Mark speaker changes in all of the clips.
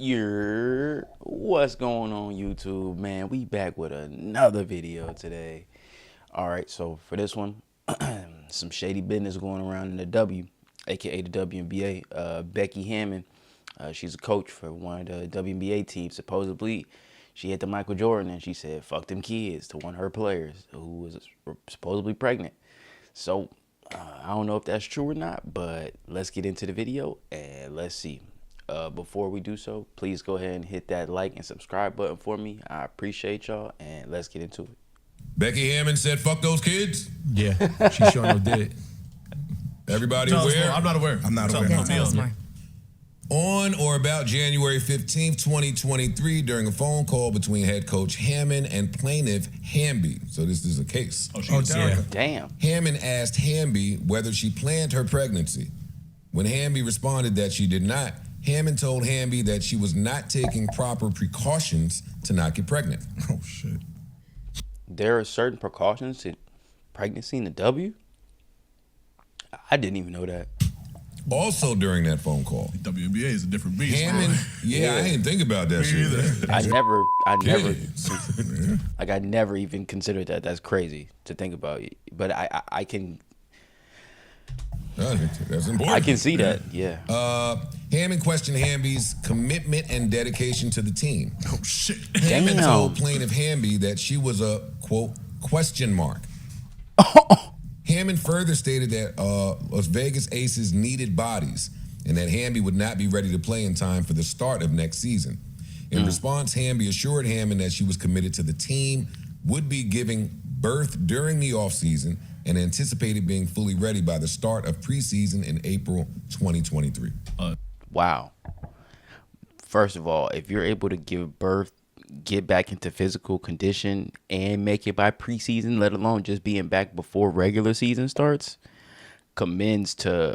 Speaker 1: What's going on YouTube, man? We back with another video today. All right, so for this one, some shady business going around in the W, aka the WNBA. Becky Hammond, she's a coach for one of the WNBA teams. Supposedly, she hit the Michael Jordan and she said, "Fuck them kids" to one of her players who was supposedly pregnant. So I don't know if that's true or not, but let's get into the video and let's see. Before we do so, please go ahead and hit that like and subscribe button for me. I appreciate y'all, and let's get into it.
Speaker 2: Becky Hammond said, "Fuck those kids."
Speaker 3: Yeah, she sure enough did.
Speaker 2: Everybody aware?
Speaker 3: I'm not aware.
Speaker 4: I'm not aware.
Speaker 2: On or about January 15th, 2023, during a phone call between head coach Hammond and plaintiff Hamby. So this is a case.
Speaker 1: Damn.
Speaker 2: Hammond asked Hamby whether she planned her pregnancy. When Hamby responded that she did not, Hammond told Hamby that she was not taking proper precautions to not get pregnant.
Speaker 4: Oh, shit.
Speaker 1: There are certain precautions to pregnancy in the W? I didn't even know that.
Speaker 2: Also during that phone call,
Speaker 4: WNBA is a different beast.
Speaker 2: Hammond, I didn't think about that shit.
Speaker 1: I never even considered that. That's crazy to think about. But I can...
Speaker 2: That's important.
Speaker 1: I can see that, yeah.
Speaker 2: Hammond questioned Hamby's commitment and dedication to the team.
Speaker 4: Oh, shit.
Speaker 2: Hammond told plaintiff Hamby that she was a, quote, question mark. Hammond further stated that Las Vegas Aces needed bodies and that Hamby would not be ready to play in time for the start of next season. In response, Hamby assured Hammond that she was committed to the team, would be giving birth during the offseason, and anticipated being fully ready by the start of preseason in April 2023.
Speaker 1: Wow. First of all, if you're able to give birth, get back into physical condition, and make it by preseason, let alone just being back before regular season starts, commends to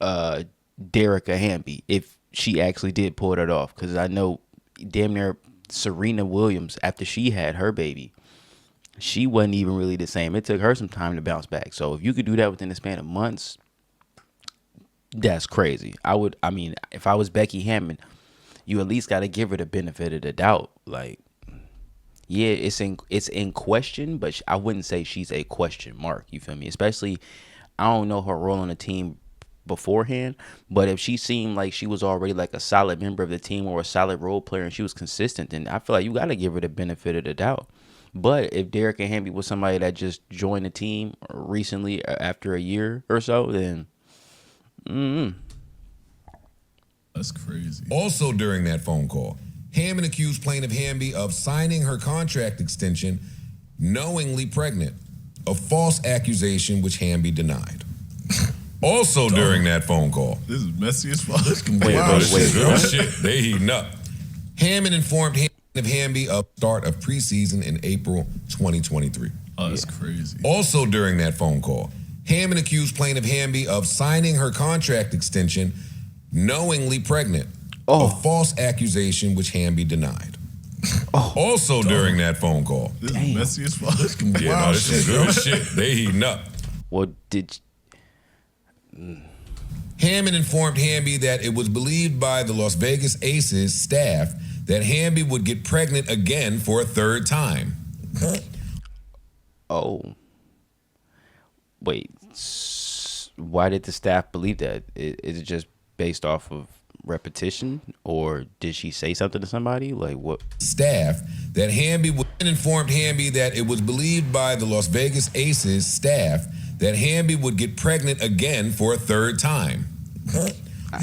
Speaker 1: Derica Hamby if she actually did pull that off. Because I know damn near Serena Williams, after she had her baby, she wasn't even really the same. It took her some time to bounce back. So if you could do that within the span of months, that's crazy. I mean, if I was Becky Hammond, you at least got to give her the benefit of the doubt. Like, yeah, it's in question, but I wouldn't say she's a question mark. You feel me? Especially, I don't know her role on the team beforehand, but if she seemed like she was already like a solid member of the team or a solid role player and she was consistent, then I feel like you got to give her the benefit of the doubt. But if Derica Hamby was somebody that just joined the team recently after a year or so, then
Speaker 4: That's crazy.
Speaker 2: Also during that phone call, Hammond accused plaintiff Hamby of signing her contract extension knowingly pregnant, a false accusation which Hamby denied. Also during that phone call,
Speaker 4: This is messy as fuck.
Speaker 2: real shit, they heating up. Hammond informed Hamby of start of preseason in April 2023.
Speaker 4: Oh, that's crazy.
Speaker 2: Also during that phone call, Hammond accused plaintiff Hamby of signing her contract extension knowingly pregnant, a false accusation which Hamby denied. Also during that phone call,
Speaker 4: This is messy as fuck.
Speaker 2: this is real shit, they heating up.
Speaker 1: well,
Speaker 2: Hammond informed Hamby that it was believed by the Las Vegas Aces staff that Hamby would get pregnant again for a third time.
Speaker 1: oh, wait, why did the staff believe that? Is it just based off of repetition, or did she say something to somebody? Like what?
Speaker 2: Staff that Hamby would informed Hamby that it was believed by the Las Vegas Aces staff that Hamby would get pregnant again for a third time.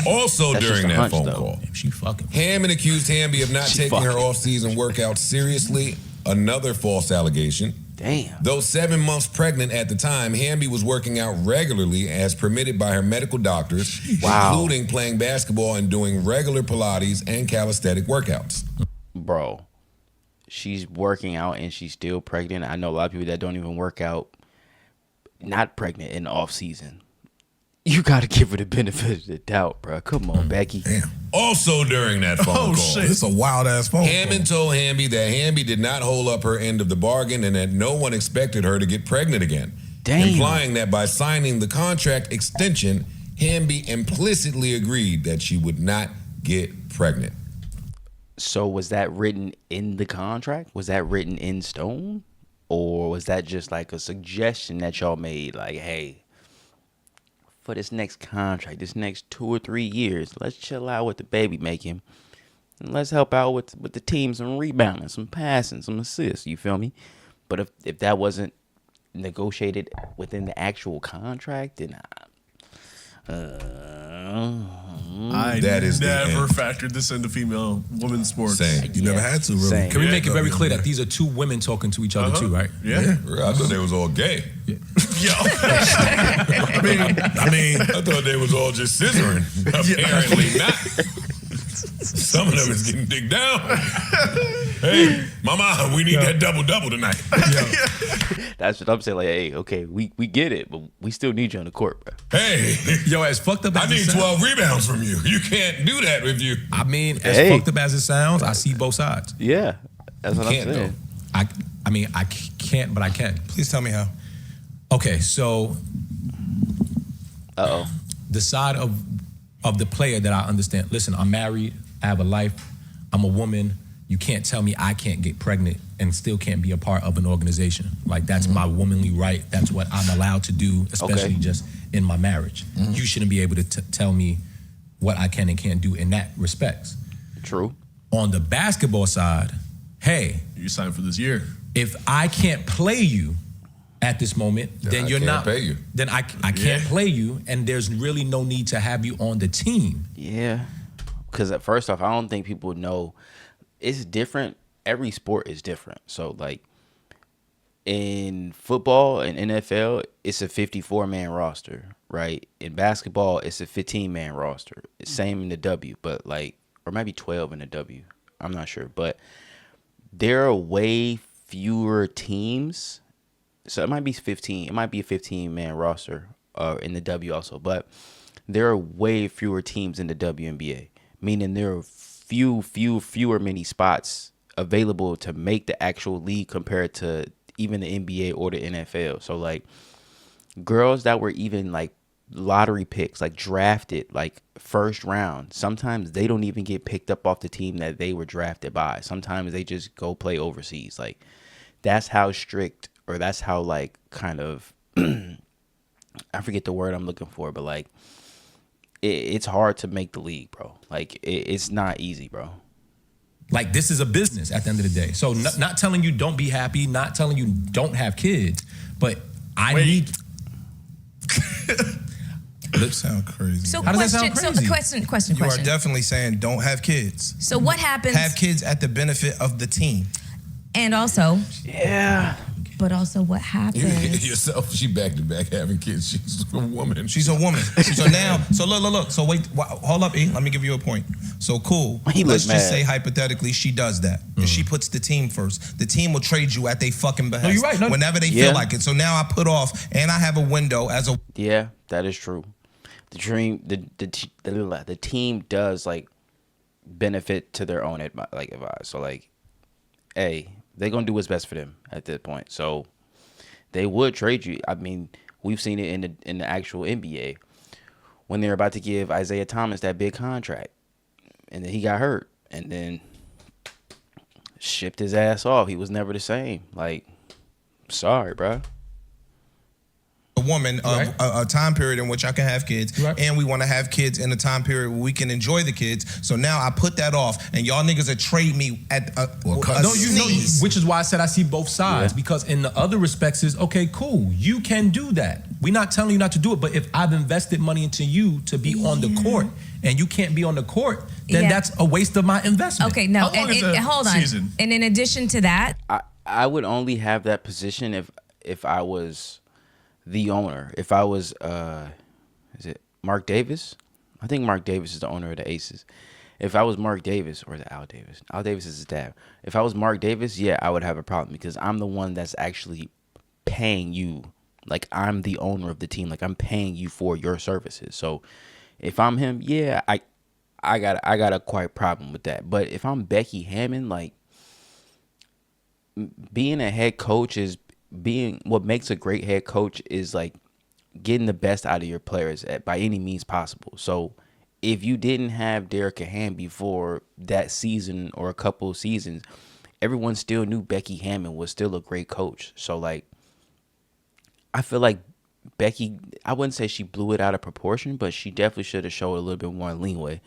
Speaker 2: Also
Speaker 1: That's
Speaker 2: during
Speaker 1: just a
Speaker 2: that
Speaker 1: hunch,
Speaker 2: phone
Speaker 1: though.
Speaker 2: call,
Speaker 3: She fucking.
Speaker 2: Hammond accused Hamby of not taking her off-season workouts seriously, another false allegation.
Speaker 1: Damn.
Speaker 2: Though 7 months pregnant at the time, Hamby was working out regularly as permitted by her medical doctors, including playing basketball and doing regular Pilates and calisthenic workouts.
Speaker 1: Bro, she's working out and she's still pregnant. I know a lot of people that don't even work out, not pregnant in the off season. You got to give her the benefit of the doubt, bro. Come on, Becky.
Speaker 4: Damn.
Speaker 2: Also during that phone call,
Speaker 4: Shit. This is a wild ass phone
Speaker 2: Hammond told Hamby that Hamby did not hold up her end of the bargain and that no one expected her to get pregnant again.
Speaker 1: Damn.
Speaker 2: Implying that by signing the contract extension, Hamby implicitly agreed that she would not get pregnant.
Speaker 1: So was that written in the contract? Was that written in stone? Or was that just like a suggestion that y'all made? Like, hey, for this next contract, this next 2 or 3 years, let's chill out with the baby making. And let's help out with the team, some rebounding, some passing, some assists. You feel me? But if that wasn't negotiated within the actual contract, then
Speaker 4: I
Speaker 2: That is the
Speaker 4: never
Speaker 2: end.
Speaker 4: factored this into women's sports.
Speaker 2: Same.
Speaker 4: You never had to, really.
Speaker 1: Same.
Speaker 3: Can we
Speaker 4: Yeah,
Speaker 3: make it
Speaker 4: no,
Speaker 3: very
Speaker 4: yeah.
Speaker 3: clear that these are two women talking to each other too, right?
Speaker 4: Yeah.
Speaker 2: I thought they was all gay.
Speaker 4: Yo.
Speaker 2: I mean, I thought they was all just scissoring. Apparently not. Some of them is getting digged down. Hey, mama, we need that double tonight.
Speaker 1: that's what I'm saying. Like, hey, okay, we get it, but we still need you on the court, bro.
Speaker 2: Hey,
Speaker 3: Yo, as fucked up as
Speaker 2: I
Speaker 3: it
Speaker 2: need
Speaker 3: sounds,
Speaker 2: 12 rebounds from you. You can't do that with you.
Speaker 3: I mean, as
Speaker 1: Hey.
Speaker 3: fucked up as it sounds, I see both sides.
Speaker 1: Yeah, that's what I'm
Speaker 2: Can't,
Speaker 1: saying.
Speaker 3: I mean, I can't, but I can.
Speaker 5: Please tell me how.
Speaker 3: Okay, so
Speaker 1: Uh oh.
Speaker 3: the side of the player that I understand. Listen, I'm married. I have a life. I'm a woman. You can't tell me I can't get pregnant and still can't be a part of an organization. Like, that's my womanly right. That's what I'm allowed to do, especially
Speaker 1: Okay.
Speaker 3: just in my marriage. You shouldn't be able to tell me what I can and can't do in that respects.
Speaker 1: True.
Speaker 3: On the basketball side, hey,
Speaker 4: You signed for this year.
Speaker 3: if I can't play you at this moment, then
Speaker 2: I
Speaker 3: you're
Speaker 2: can't
Speaker 3: not
Speaker 2: pay you.
Speaker 3: Then I can't
Speaker 4: Yeah.
Speaker 3: play you, and there's really no need to have you on the team.
Speaker 1: Yeah. Because first off, I don't think people know it's different. Every sport is different. So, like, in football and NFL, it's a 54-man roster, right? In basketball, it's a 15-man roster. It's same in the W, but like, or maybe 12 in the W. I'm not sure. But there are way fewer teams. So it might be 15. It might be a 15-man roster in the W also. But there are way fewer teams in the WNBA, meaning there are fewer many spots available to make the actual league compared to even the NBA or the NFL. So, like, girls that were even like lottery picks, like drafted like first round, sometimes they don't even get picked up off the team that they were drafted by. Sometimes they just go play overseas. Like, that's how strict, or that's how, like, kind of I forget the word I'm looking for, but like it's hard to make the league, bro. Like, it's not easy, bro.
Speaker 3: Like, this is a business at the end of the day. So not telling you don't be happy, not telling you don't have kids, but I
Speaker 4: Wait.
Speaker 3: need.
Speaker 5: That sound crazy.
Speaker 6: So
Speaker 3: How does that
Speaker 6: question,
Speaker 3: sound
Speaker 6: so
Speaker 3: crazy?
Speaker 6: question.
Speaker 5: you are definitely saying don't have kids.
Speaker 6: So what happens?
Speaker 5: Have kids at the benefit of the team.
Speaker 6: And also,
Speaker 1: Yeah.
Speaker 6: but also what
Speaker 2: You
Speaker 6: happens?
Speaker 2: yourself, she back to back having kids. She's a woman.
Speaker 5: She's a woman. So now, so look. So wait, hold up, E. Let me give you a point. So cool.
Speaker 1: He
Speaker 5: Let's
Speaker 1: look
Speaker 5: just
Speaker 1: mad.
Speaker 5: say hypothetically she does that. And she puts the team first. The team will trade you at they fucking behest.
Speaker 3: you're right. No.
Speaker 5: Whenever they
Speaker 1: Yeah.
Speaker 5: feel like it. So now I put off and I have a window as a
Speaker 1: Yeah, that is true. The the team does, like, benefit to their own advice. So, like, hey, they're gonna do what's best for them at that point. So they would trade you. I mean, we've seen it in the actual NBA when they're about to give Isaiah Thomas that big contract, and then he got hurt, and then shipped his ass off. He was never the same. Like, sorry, bro.
Speaker 5: woman of
Speaker 3: Right.
Speaker 5: a time period in which I can have kids,
Speaker 3: Right.
Speaker 5: and we want to have kids in a time period where we can enjoy the kids. So now I put that off, and y'all niggas are trade me at a
Speaker 3: No, you know,
Speaker 5: sneeze.
Speaker 3: which is why I said I see both sides,
Speaker 1: Yeah.
Speaker 3: because in the other respects is, okay, cool, you can do that. We're not telling you not to do it, but if I've invested money into you to be on the court and you can't be on the court, then
Speaker 6: Yeah.
Speaker 3: that's a waste of my investment.
Speaker 6: Okay, no,
Speaker 4: How long
Speaker 6: and
Speaker 4: is the
Speaker 6: hold on.
Speaker 4: season?
Speaker 6: And in addition to that,
Speaker 1: I would only have that position if I was the owner. If I was is it Mark Davis? I think Mark Davis is the owner of the Aces. If I was Mark Davis, or is it Al Davis? Al Davis is his dad. If I was Mark Davis, yeah, I would have a problem because I'm the one that's actually paying you. Like, I'm the owner of the team. Like, I'm paying you for your services. So if I'm him, yeah, I got a quite problem with that. But if I'm Becky Hammond, like, being a head coach is what makes a great head coach is, like, getting the best out of your players by any means possible. So if you didn't have Derrick Hamby for that season or a couple of seasons, everyone still knew Becky Hammon was still a great coach. So like, I feel like Becky, I wouldn't say she blew it out of proportion, but she definitely should have showed a little bit more leeway.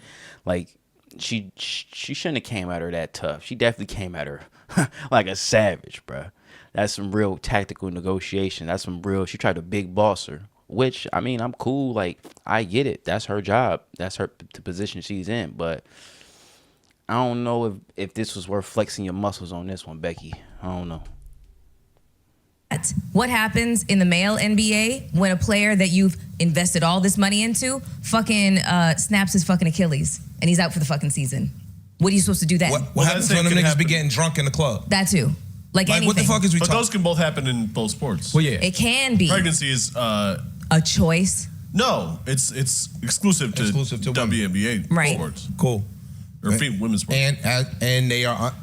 Speaker 1: Like, she shouldn't have came at her that tough. She definitely came at her like a savage, bruh. That's some real tactical negotiation. That's some real, she tried to big boss her, which, I mean, I'm cool. Like, I get it. That's her job. That's the position she's in. But I don't know if this was worth flexing your muscles on this one, Becky. I don't know.
Speaker 6: What happens in the male NBA when a player that you've invested all this money into fucking snaps his fucking Achilles and he's out for the fucking season? What are you supposed to do then?
Speaker 5: What happens
Speaker 4: that
Speaker 5: when them
Speaker 4: could
Speaker 5: niggas be
Speaker 4: happen.
Speaker 5: getting drunk in the club?
Speaker 6: That too. Like anything.
Speaker 5: What the fuck is we
Speaker 4: But
Speaker 5: talking?
Speaker 4: those can both happen in both sports.
Speaker 3: Well, yeah.
Speaker 6: It can be
Speaker 4: Pregnancy is
Speaker 6: a choice.
Speaker 4: no, it's exclusive to
Speaker 5: women.
Speaker 4: WNBA
Speaker 6: Right.
Speaker 4: sports
Speaker 5: Cool.
Speaker 4: or women's sports.
Speaker 5: And they are,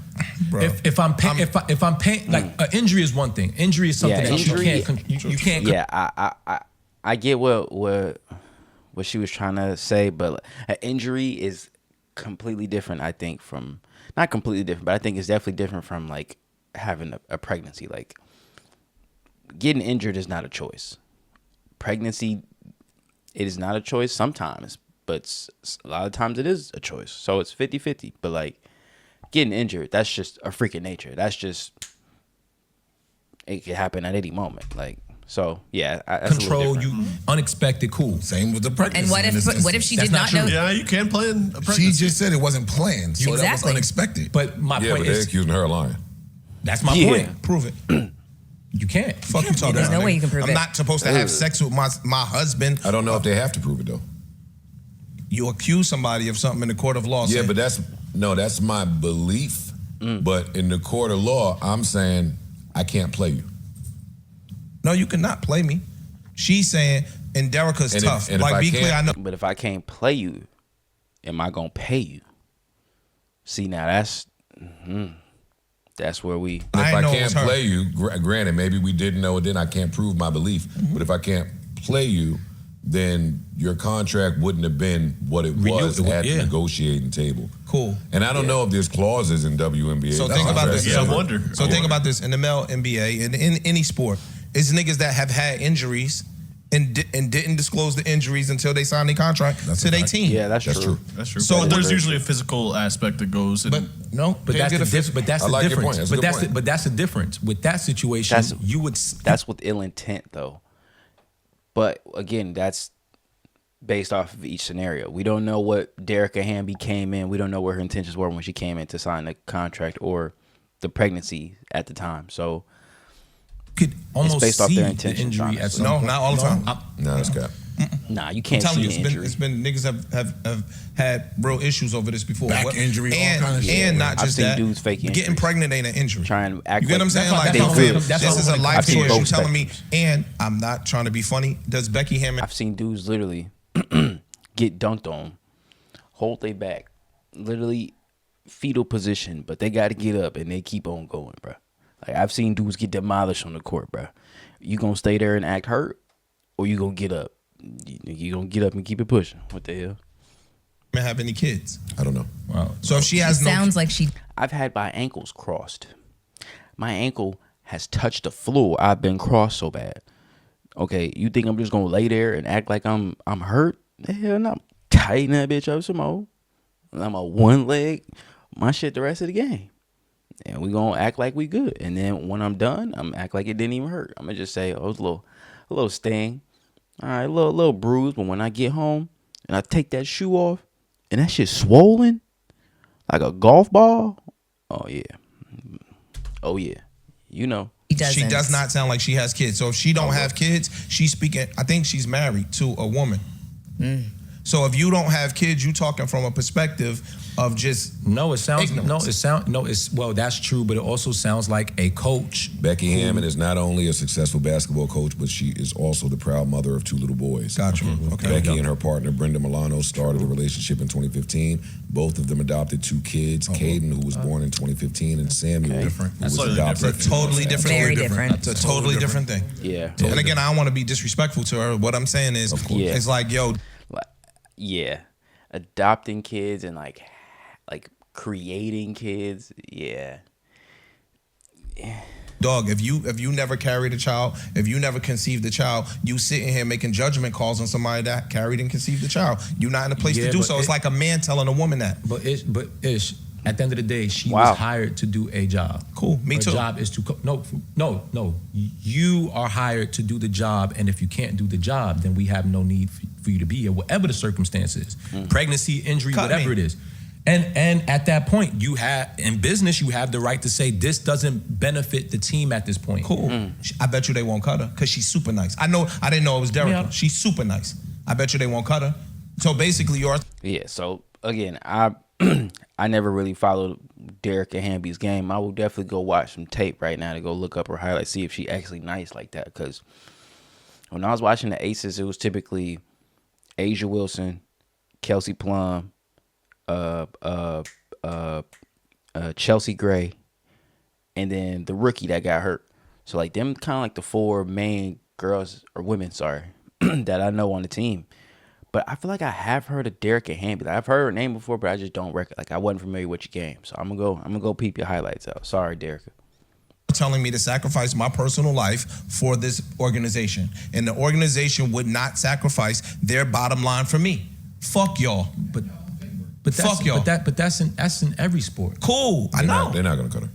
Speaker 5: bro.
Speaker 3: If I'm paying, like an injury is one thing. Injury is something
Speaker 1: Yeah,
Speaker 3: that
Speaker 1: injury-
Speaker 3: you can't.
Speaker 1: Yeah, I get what she was trying to say, but an injury is completely different. I think from not completely different, but I think it's definitely different from like having a pregnancy. Like getting injured is not a choice. Pregnancy, it is not a choice sometimes, but a lot of times it is a choice. So it's 50-50. But like getting injured, that's just a freak of nature. That's just, it could happen at any moment. Like, so yeah, that's
Speaker 3: Control you, unexpected, cool.
Speaker 7: Same with the pregnancy.
Speaker 6: And what
Speaker 7: in this
Speaker 6: if
Speaker 7: instance.
Speaker 6: she
Speaker 3: That's
Speaker 6: did
Speaker 3: not
Speaker 6: not know?
Speaker 3: true.
Speaker 4: Yeah, you can plan a pregnancy.
Speaker 7: She just said it wasn't planned, so that was
Speaker 6: Exactly.
Speaker 7: unexpected.
Speaker 3: But my
Speaker 2: Yeah,
Speaker 3: point
Speaker 2: but they're
Speaker 3: is,
Speaker 2: accusing her of lying.
Speaker 3: that's my
Speaker 1: Yeah.
Speaker 3: point.
Speaker 5: Prove it.
Speaker 3: You can't.
Speaker 5: Fuck you talking
Speaker 6: There's
Speaker 5: about,
Speaker 6: no way
Speaker 5: nigga.
Speaker 6: you can prove
Speaker 5: I'm
Speaker 6: it.
Speaker 5: not supposed to have sex with my husband.
Speaker 2: I don't know if they have to prove it though.
Speaker 5: You accuse somebody of something in the court of law.
Speaker 2: Yeah,
Speaker 5: saying,
Speaker 2: but that's my belief. But in the court of law, I'm saying I can't play you.
Speaker 5: no, you cannot play me. She's saying, and Derica's
Speaker 2: And if-
Speaker 5: tough.
Speaker 2: and if
Speaker 5: Like,
Speaker 2: I
Speaker 5: be clear,
Speaker 2: can't-
Speaker 5: I know.
Speaker 1: But if I can't play you, am I gonna pay you? See, now that's where we.
Speaker 2: And
Speaker 5: I
Speaker 2: if I
Speaker 5: know it
Speaker 2: can't
Speaker 5: was her.
Speaker 2: play you, granted, maybe we didn't know it then, I can't prove my belief.
Speaker 5: Mm-hmm.
Speaker 2: But if I can't play you, then your contract wouldn't have been what it was at the negotiating table.
Speaker 5: Cool.
Speaker 2: And I don't know if there's clauses in WNBA.
Speaker 5: So think about this.
Speaker 4: Yeah, I wonder.
Speaker 5: So think about this in the male NBA and in any sport. It's niggas that have had injuries and didn't disclose the injuries until they signed their contract to their team.
Speaker 1: Yeah, that's true.
Speaker 4: That's true.
Speaker 5: So
Speaker 4: So there's
Speaker 5: what-
Speaker 4: usually a physical aspect that goes.
Speaker 5: But no,
Speaker 3: But that's the difference. But that's
Speaker 2: I
Speaker 3: the
Speaker 2: like your
Speaker 3: difference.
Speaker 2: point. That's a
Speaker 3: But
Speaker 2: good
Speaker 3: that's
Speaker 2: point.
Speaker 3: but that's the difference with that situation.
Speaker 1: That's-
Speaker 3: You would.
Speaker 1: That's with ill intent, though. But again, that's based off of each scenario. We don't know what Derrica Hamby came in. We don't know what her intentions were when she came in to sign the contract or the pregnancy at the time. So
Speaker 3: could almost
Speaker 1: based off
Speaker 3: see
Speaker 1: their
Speaker 3: the
Speaker 1: intentions,
Speaker 3: injury at
Speaker 1: honestly.
Speaker 3: some
Speaker 5: No,
Speaker 3: point.
Speaker 5: not all the time.
Speaker 2: No, that's cap.
Speaker 1: nah, you
Speaker 5: I'm
Speaker 1: can't
Speaker 5: telling
Speaker 1: see
Speaker 5: you,
Speaker 1: the injury.
Speaker 5: it's been niggas have had real issues over this before.
Speaker 7: Back injury, all
Speaker 5: and,
Speaker 7: kind of shit.
Speaker 5: and not
Speaker 1: I've
Speaker 5: just
Speaker 1: seen
Speaker 5: that.
Speaker 1: dudes fake
Speaker 5: Getting
Speaker 1: injuries.
Speaker 5: pregnant ain't an injury.
Speaker 1: Trying to act
Speaker 5: You get what I'm
Speaker 1: like-
Speaker 5: saying?
Speaker 3: That's
Speaker 5: Like,
Speaker 3: why-
Speaker 1: that's why-
Speaker 5: this
Speaker 3: that's
Speaker 5: is
Speaker 3: why
Speaker 5: a life
Speaker 1: I've seen
Speaker 5: choice.
Speaker 1: both
Speaker 5: You telling me,
Speaker 1: spectrums.
Speaker 5: and I'm not trying to be funny. Does Becky Hammond?
Speaker 1: I've seen dudes literally get dunked on, hold they back, literally fetal position, but they got to get up and they keep on going, bro. Like I've seen dudes get demolished on the court, bro. You gonna stay there and act hurt, or you gonna get up? You gonna get up and keep it pushing? What the hell?
Speaker 5: have any kids?
Speaker 2: I don't know.
Speaker 3: Wow.
Speaker 5: So if she has no,
Speaker 6: Sounds like she.
Speaker 1: I've had my ankles crossed. My ankle has touched the floor. I've been crossed so bad. Okay, you think I'm just gonna lay there and act like I'm hurt? Hell no. Tighten that bitch up some more. I'm a one leg. My shit the rest of the game. And we gonna act like we good. And then when I'm done, I'm act like it didn't even hurt. I'm gonna just say, oh, it was a little sting. All right, a little bruise. But when I get home and I take that shoe off and that shit swollen like a golf ball. Oh yeah. Oh yeah. You know.
Speaker 5: she does not sound like she has kids. So if she don't have kids, she's speaking. I think she's married to a woman. So if you don't have kids, you talking from a perspective of just
Speaker 3: No, it sounds
Speaker 5: ignorance.
Speaker 3: well, that's true, but it also sounds like a coach.
Speaker 2: Becky Hammond is not only a successful basketball coach, but she is also the proud mother of 2 little boys.
Speaker 5: Gotcha. Okay.
Speaker 2: Becky and her partner Brenda Milano started a relationship in 2015. Both of them adopted 2 kids, Caden, who was born in 2015, and Samuel, who was
Speaker 4: Slightly
Speaker 2: adopted.
Speaker 5: It's a totally different.
Speaker 6: Very different.
Speaker 5: It's a totally different thing.
Speaker 1: Yeah.
Speaker 5: And again, I don't want to be disrespectful to her. What I'm saying is,
Speaker 1: course. Yeah.
Speaker 5: it's like, yo,
Speaker 1: Yeah. adopting kids and like creating kids, yeah.
Speaker 5: Dog, if you never carried a child, if you never conceived a child, you sitting here making judgment calls on somebody that carried and conceived a child. You're not in a place to do so. It's like a man telling a woman that.
Speaker 3: But Ish, at the end of the day, she
Speaker 1: Wow.
Speaker 3: was hired to do a job.
Speaker 5: Cool, me
Speaker 3: Her
Speaker 5: too.
Speaker 3: job is to no. You are hired to do the job, and if you can't do the job, then we have no need for you to be here, whatever the circumstances, pregnancy, injury,
Speaker 5: Cut
Speaker 3: whatever
Speaker 5: me.
Speaker 3: it is. And at that point, you have in business, you have the right to say this doesn't benefit the team at this point.
Speaker 5: Cool. I bet you they won't cut her because she's super nice. I didn't know it was Derek.
Speaker 3: Yeah.
Speaker 5: She's super nice. I bet you they won't cut her. So basically,
Speaker 1: Yeah, so again, I I never really followed Derek and Hamby's game. I will definitely go watch some tape right now to go look up her highlights, see if she actually nice like that. Because when I was watching the Aces, it was typically Asia Wilson, Kelsey Plum, Chelsea Gray, and then the rookie that got hurt. So like them kind of like the four main girls or women, sorry, that I know on the team. But I feel like I have heard of Derek and Hamby. Like, I've heard her name before, but I just don't like I wasn't familiar with your game. So I'm gonna go peep your highlights out. Sorry, Derek.
Speaker 5: telling me to sacrifice my personal life for this organization, and the organization would not sacrifice their bottom line for me. Fuck y'all.
Speaker 3: But
Speaker 5: Fuck y'all.
Speaker 3: But that's in every sport.
Speaker 5: Cool. I know.
Speaker 2: They're not going to cut her.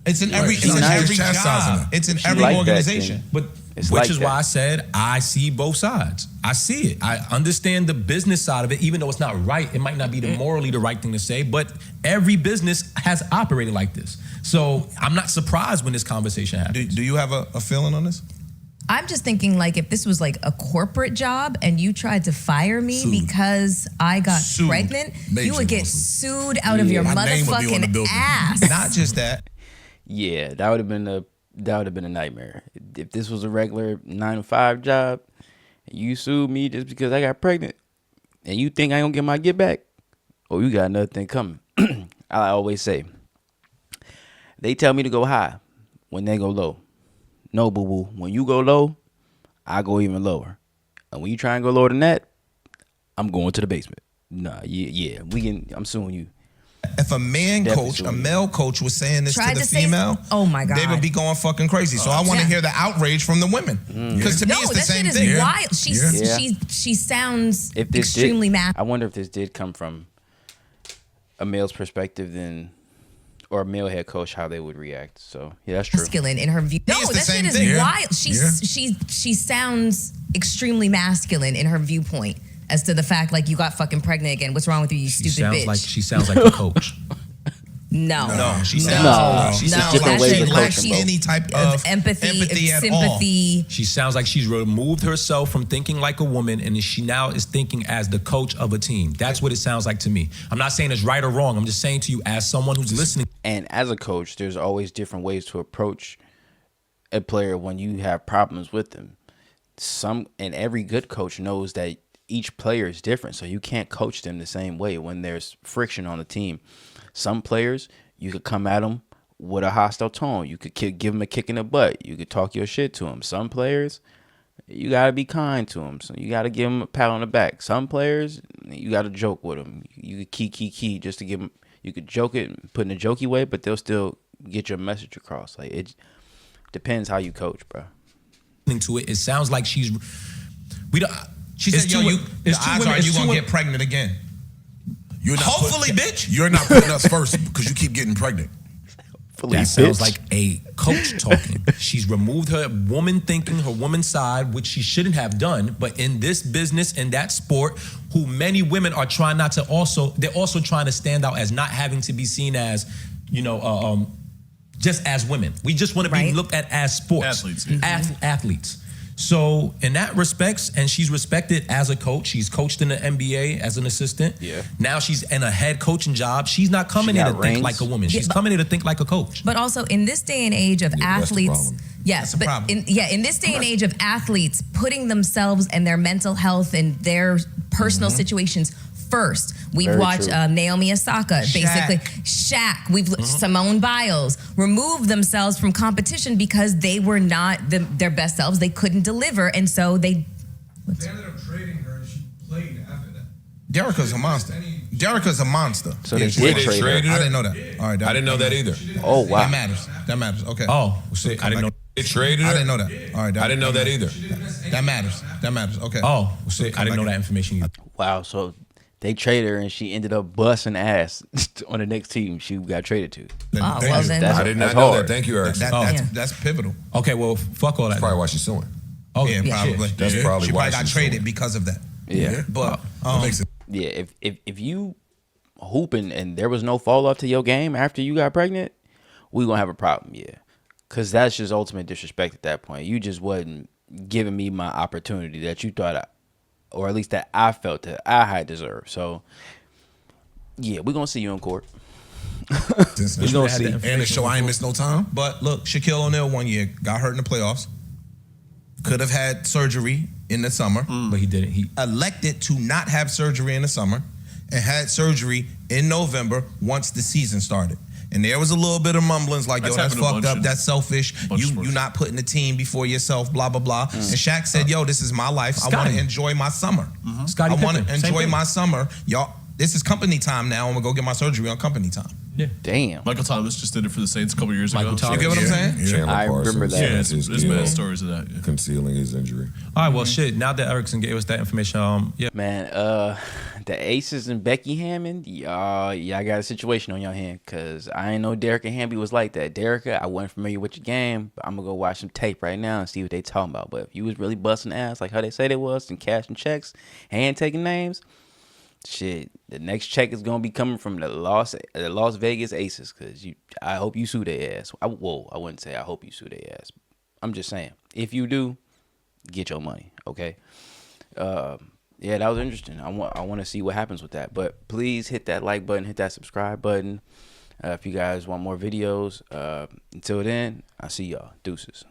Speaker 5: It's in every.
Speaker 2: Right.
Speaker 5: It's in
Speaker 2: She's
Speaker 5: every
Speaker 2: chastising
Speaker 5: job.
Speaker 2: her.
Speaker 5: It's in
Speaker 1: She
Speaker 5: every
Speaker 1: like that,
Speaker 5: organization.
Speaker 1: then.
Speaker 3: But
Speaker 1: It's
Speaker 3: which
Speaker 1: like
Speaker 3: is
Speaker 1: that.
Speaker 3: why I said I see both sides. I see it. I understand the business side of it, even though it's not right. It might not be the morally the right thing to say, but every business has operated like this. So I'm not surprised when this conversation happens.
Speaker 5: Do you have a feeling on this?
Speaker 6: I'm just thinking like if this was like a corporate job and you tried to fire me
Speaker 7: Sued.
Speaker 6: because I got
Speaker 5: Sued.
Speaker 6: pregnant,
Speaker 7: Major
Speaker 6: you would get
Speaker 7: lawsuit.
Speaker 6: sued out of your
Speaker 7: My name would be on the
Speaker 6: motherfucking
Speaker 7: building.
Speaker 6: ass.
Speaker 5: Not just that.
Speaker 1: Yeah, that would have been a nightmare. If this was a regular 9-to-5 job, and you sued me just because I got pregnant, and you think I don't get my get back, oh, you got another thing coming. I always say, they tell me to go high when they go low. No, boo boo. When you go low, I go even lower. And when you try and go lower than that, I'm going to the basement. Nah, yeah, I'm suing you.
Speaker 5: If a man
Speaker 1: Definitely
Speaker 5: coach, a
Speaker 1: sued.
Speaker 5: male coach was saying this
Speaker 6: Tried
Speaker 5: to the
Speaker 6: to say-
Speaker 5: female,
Speaker 6: oh my God.
Speaker 5: they would be going fucking crazy. So I want to
Speaker 6: Yeah.
Speaker 5: hear the outrage from the women. Because to me,
Speaker 6: No,
Speaker 5: it's the
Speaker 6: that
Speaker 5: same
Speaker 6: shit is
Speaker 5: thing.
Speaker 6: wild.
Speaker 1: Yeah.
Speaker 6: She sounds
Speaker 1: If this
Speaker 6: extremely
Speaker 1: did,
Speaker 6: mad.
Speaker 1: I wonder if this did come from a male's perspective, or a male head coach, how they would react. So yeah, that's true.
Speaker 6: Masculine in her view. No,
Speaker 5: It's the
Speaker 6: that
Speaker 5: same
Speaker 6: shit is
Speaker 5: thing.
Speaker 7: Yeah.
Speaker 6: wild. She sounds extremely masculine in her viewpoint as to the fact like you got fucking pregnant again. What's wrong with you, you
Speaker 3: She
Speaker 6: stupid bitch?
Speaker 3: sounds like the coach.
Speaker 6: No.
Speaker 5: No, she
Speaker 6: No.
Speaker 5: sounds
Speaker 1: No.
Speaker 5: she
Speaker 1: It's
Speaker 5: sounds
Speaker 1: different
Speaker 5: like
Speaker 1: ways
Speaker 5: she
Speaker 1: of
Speaker 5: lacks
Speaker 1: coaching, bro.
Speaker 5: any type
Speaker 6: Of
Speaker 5: of
Speaker 6: empathy,
Speaker 5: at all.
Speaker 6: sympathy.
Speaker 3: She sounds like she's removed herself from thinking like a woman, and she now is thinking as the coach of a team. That's what it sounds like to me. I'm not saying it's right or wrong. I'm just saying to you, as someone who's listening.
Speaker 1: And as a coach, there's always different ways to approach a player when you have problems with them. And every good coach knows that each player is different, so you can't coach them the same way when there's friction on the team. Some players, you could come at them with a hostile tone. You could give them a kick in the butt. You could talk your shit to them. Some players, you got to be kind to them. So you got to give them a pat on the back. Some players, you got to joke with them. You could key just to give them. You could joke it, put in a jokey way, but they'll still get your message across. Like, it depends how you coach, bro.
Speaker 3: To it, it sounds like she
Speaker 5: She
Speaker 3: It's
Speaker 5: said, "Yo,
Speaker 3: two-
Speaker 5: the
Speaker 3: it's two
Speaker 5: odds
Speaker 3: women-
Speaker 5: are
Speaker 3: it's
Speaker 5: you
Speaker 3: two
Speaker 5: gonna
Speaker 3: women-
Speaker 5: get pregnant again."
Speaker 7: You're not
Speaker 5: Hopefully, bitch.
Speaker 7: You're not putting us first because you keep getting pregnant.
Speaker 3: That sounds like a coach talking. She's removed her woman thinking, her woman side, which she shouldn't have done. But in this business, in that sport, who many women are trying not to they're also trying to stand out as not having to be seen as, just as women. We just want to be
Speaker 6: Right.
Speaker 3: looked at as sports.
Speaker 4: Athletes, yeah.
Speaker 3: Athletes. So in that respects, and she's respected as a coach. She's coached in the NBA as an assistant.
Speaker 1: Yeah.
Speaker 3: Now she's in a head coaching job. She's not coming
Speaker 1: She
Speaker 3: here to
Speaker 1: got
Speaker 3: think
Speaker 1: rings.
Speaker 3: like a woman. She's
Speaker 6: but-
Speaker 3: coming here to think like a coach.
Speaker 6: But also in this day and age of
Speaker 2: Yeah, that's the
Speaker 6: athletes,
Speaker 2: problem.
Speaker 6: yes,
Speaker 5: the
Speaker 6: but
Speaker 5: problem.
Speaker 6: in this day and age of athletes putting themselves and their mental health and their personal situations first. We've
Speaker 1: Very
Speaker 6: watched
Speaker 1: true.
Speaker 6: Naomi Osaka, basically Shaq. We've Simone Biles remove themselves from competition because they were not their best selves. They couldn't deliver, and so they.
Speaker 8: They ended up trading her and she played after that.
Speaker 5: Derica's a monster. Derica's a monster.
Speaker 1: So they
Speaker 2: Wait,
Speaker 1: did
Speaker 2: they
Speaker 1: trade her.
Speaker 2: traded
Speaker 5: I
Speaker 2: her?
Speaker 5: didn't know that. All right,
Speaker 2: I didn't know that either.
Speaker 1: Oh wow.
Speaker 5: That matters. That matters. Okay.
Speaker 3: Oh, shit. I didn't know.
Speaker 2: They traded her?
Speaker 5: I didn't know that. All right.
Speaker 2: I didn't know that either.
Speaker 5: That matters. That matters. Okay.
Speaker 3: Oh, shit. I didn't know that information either.
Speaker 1: Wow. So they traded her and she ended up busting ass on the next team she got traded to.
Speaker 6: Oh,
Speaker 5: Thank
Speaker 6: well
Speaker 5: you.
Speaker 6: then.
Speaker 2: I did not
Speaker 1: That's
Speaker 2: know
Speaker 1: hard.
Speaker 2: that. Thank you, Eric.
Speaker 5: That's pivotal.
Speaker 3: Okay, well, fuck all that.
Speaker 2: Probably why she's suing.
Speaker 3: Oh,
Speaker 5: Yeah, probably.
Speaker 2: That's probably
Speaker 5: she
Speaker 2: why
Speaker 5: probably got
Speaker 2: she's
Speaker 5: traded
Speaker 2: suing.
Speaker 5: because of that.
Speaker 1: Yeah.
Speaker 5: But
Speaker 2: That makes it.
Speaker 1: Yeah. If you hooping and there was no fall off to your game after you got pregnant, we gonna have a problem. Yeah. Cause that's just ultimate disrespect at that point. You just wasn't giving me my opportunity that you thought or at least that I felt that I had deserved. So yeah, we're gonna see you in court.
Speaker 2: We
Speaker 1: gonna see.
Speaker 2: And the show I ain't missed no time.
Speaker 5: But look, Shaquille O'Neal 1 year got hurt in the playoffs. Could have had surgery in the summer.
Speaker 3: But he didn't. He
Speaker 5: Elected to not have surgery in the summer and had surgery in November once the season started. And there was a little bit of mumblings like, yo, that's
Speaker 4: happened to a
Speaker 5: fucked
Speaker 4: bunch
Speaker 5: up,
Speaker 4: of-
Speaker 5: that's selfish,
Speaker 4: bunch of
Speaker 5: you
Speaker 4: sports.
Speaker 5: not putting the team before yourself, blah, blah, blah. And Shaq said, yo, this is my life. I want
Speaker 3: Scottie.
Speaker 5: to enjoy my summer.
Speaker 3: Scottie
Speaker 5: I want to
Speaker 3: Pippen, same
Speaker 5: enjoy
Speaker 3: thing.
Speaker 5: my summer. Y'all, this is company time now. I'm going to go get my surgery on company time.
Speaker 1: Damn.
Speaker 4: Michael Thomas just did it for the Saints a couple years
Speaker 3: Michael
Speaker 4: ago.
Speaker 3: Thomas.
Speaker 5: You get what I'm saying?
Speaker 2: Chandler
Speaker 1: I remember
Speaker 2: Parsons
Speaker 1: that.
Speaker 4: Yeah,
Speaker 2: has his
Speaker 4: there's
Speaker 2: deal
Speaker 4: many stories of that. Yeah.
Speaker 2: concealing his injury.
Speaker 3: All right, well, shit. Now that Erickson gave us that information, yeah.
Speaker 1: Man, the Aces and Becky Hammond, y'all got a situation on your hand because I ain't know Derrica Hamby was like that. Derrica, I wasn't familiar with your game, but I'm gonna go watch some tape right now and see what they talking about. But if you was really busting ass like how they say they was and cashing checks and taking names, shit, the next check is gonna be coming from the Las Vegas Aces because I hope you sue their ass. I wouldn't say I hope you sue their ass. I'm just saying if you do, get your money, okay? Yeah, that was interesting. I want to see what happens with that. But please hit that like button, hit that subscribe button. If you guys want more videos. Until then, I'll see y'all. Deuces.